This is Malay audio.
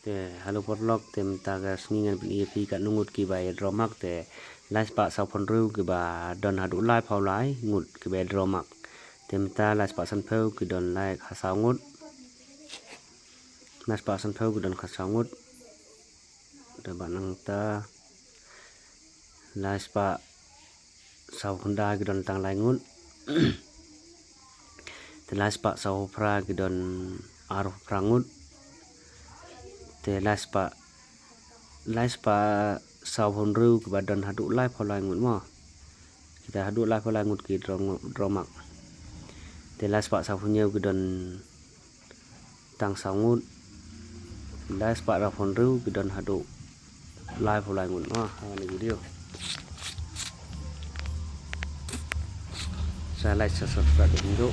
te halu porlok tem tagas ngingan pi kat ngut ki bai dromak te las pa sau phon ru ki ba don haduh lai phau lai ngut ki bai dromak tem ta las pa san phau ki don lai khasau ngut las pa san phau ki don khasau ngut te ba nang ta las pa sau honda ki don tang lai ngut te las pa sau pra ki don aruh prangut te las pa sau phon ru ki ba don haduh lai phau lai ngut mo kita haduh lai phau lai ngut ki dromak te las pa sau phun ki don tang sau ngut las pa ra phon ru ki don haduh lai phau lai ngut mo ni video saya like subscribe dulu